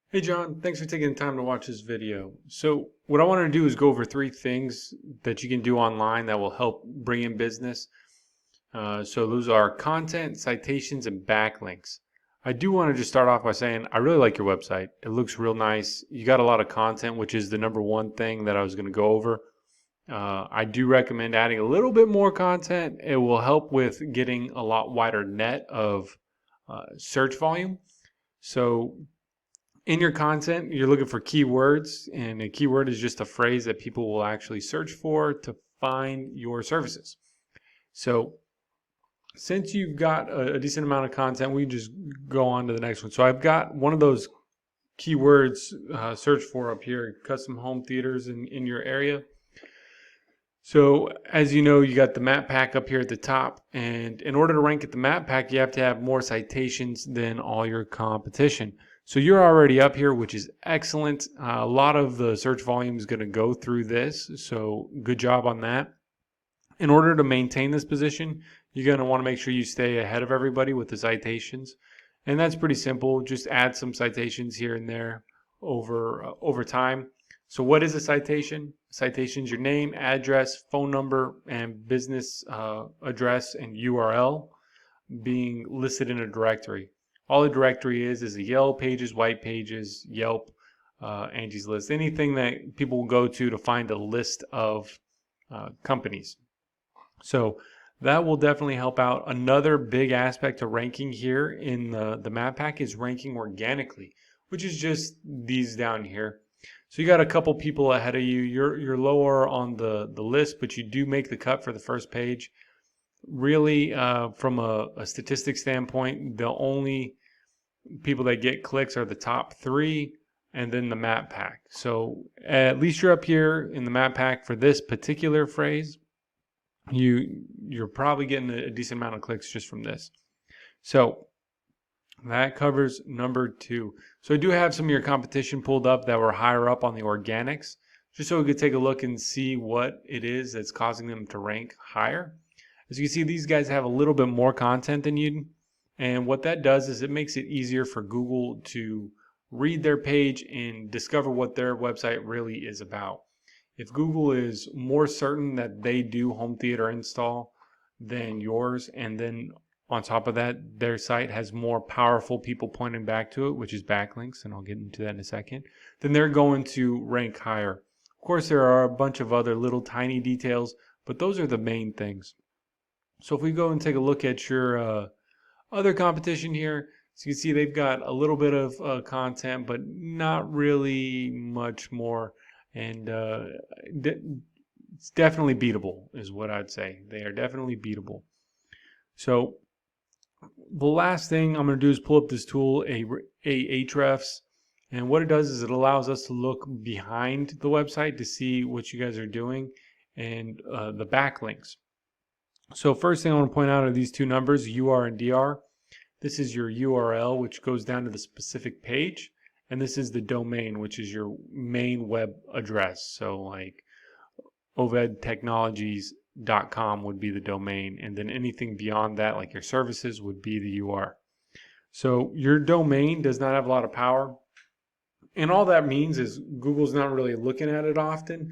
Hey John, thanks for taking the time to watch this video. So what I want to do is go over three things that you can do online that will help bring in business. So those are content, citations, and backlinks. I do want to just start off by saying I really like your website. It looks real nice. You got a lot of content, which is the number one thing that I was going to go over. I do recommend adding a little bit more content. It will help with getting a lot wider net of search volume. So in your content, you're looking for keywords, and a keyword is just a phrase that people will actually search for to find your services. So since you've got a decent amount of content, we just go on to the next one. So I've got one of those keywords search for up here, custom home theaters in your area. So as you know, you got the map pack up here at the top, and in order to rank at the map pack, you have to have more citations than all your competition. So you're already up here, which is excellent. A lot of the search volume is going to go through this, so good job on that. In order to maintain this position, you're going to want to make sure you stay ahead of everybody with the citations, and that's pretty simple. Just add some citations here and there over time. So what is a citation? Citation is your name, address, phone number, and business address and URL being listed in a directory. All a directory is a Yellow Pages, White Pages, Yelp, Angie's List, anything that people will go to find a list of companies. So that will definitely help out. Another big aspect of ranking here in the map pack is ranking organically, which is just these down here. So you got a couple people ahead of you. You're lower on the list, but you do make the cut for the first page. Really, from a statistics standpoint, the only people that get clicks are the top three and then the map pack. So at least you're up here in the map pack for this particular phrase. You're probably getting a decent amount of clicks just from this. So that covers number two. So I do have some of your competition pulled up that were higher up on the organics, just so we could take a look and see what it is that's causing them to rank higher. As you can see, these guys have a little bit more content than you, and what that does is it makes it easier for Google to read their page and discover what their website really is about. If Google is more certain that they do home theater install than yours, and then on top of that, their site has more powerful people pointing back to it, which is backlinks, and I'll get into that in a second, then they're going to rank higher. Of course, there are a bunch of other little tiny details, but those are the main things. So if we go and take a look at your other competition here, so you can see they've got a little bit of content, but not really much more. And it's definitely beatable is what I'd say. They are definitely beatable. So the last thing I'm going to do is pull up this tool, Ahrefs, and what it does is it allows us to look behind the website to see what you guys are doing and the backlinks. So first thing I want to point out are these two numbers, UR and DR. This is your URL, which goes down to the specific page, and this is the domain, which is your main web address. So like ovedtechnologies.com would be the domain, and then anything beyond that, like your services, would be the UR. So your domain does not have a lot of power, and all that means is Google's not really looking at it often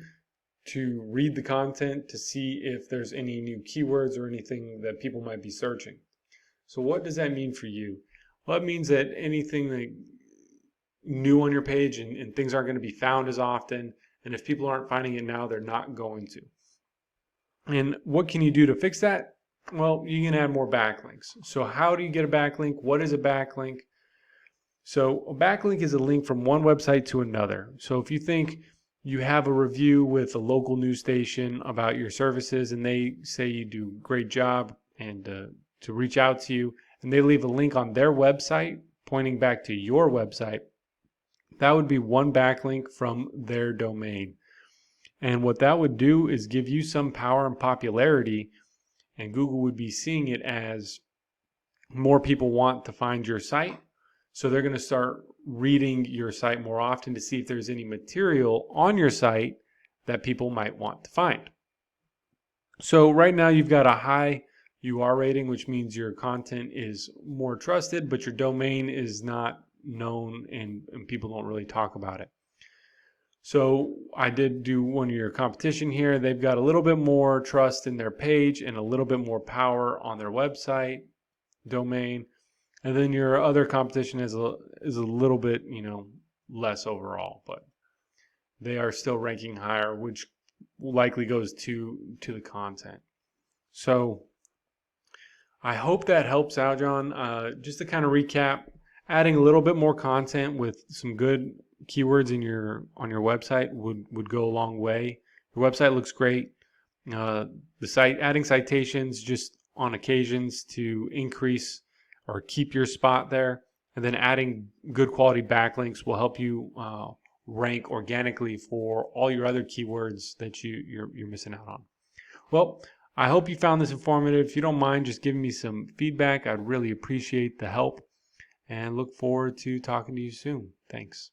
to read the content to see if there's any new keywords or anything that people might be searching. So what does that mean for you? Well, it means that anything that new on your page and things aren't going to be found as often, and if people aren't finding it now, they're not going to. And what can you do to fix that? Well, you can add more backlinks. So how do you get a backlink? What is a backlink? So a backlink is a link from one website to another. So if you think you have a review with a local news station about your services and they say you do a great job and to reach out to you, and they leave a link on their website pointing back to your website, that would be one backlink from their domain. And what that would do is give you some power and popularity, and Google would be seeing it as more people want to find your site. So they're going to start reading your site more often to see if there's any material on your site that people might want to find. So right now you've got a high UR rating, which means your content is more trusted, but your domain is not known and people don't really talk about it. So I did do one of your competition here. They've got a little bit more trust in their page and a little bit more power on their website domain. And then your other competition is a little bit, less overall, but they are still ranking higher, which likely goes to the content. So I hope that helps out, John. Just to kind of recap, adding a little bit more content with some good keywords on your website would go a long way. Your website looks great. The site, adding citations just on occasions to increase or keep your spot there, and then adding good quality backlinks will help you rank organically for all your other keywords that you're missing out on. Well, I hope you found this informative. If you don't mind just giving me some feedback, I'd really appreciate the help, and look forward to talking to you soon. Thanks.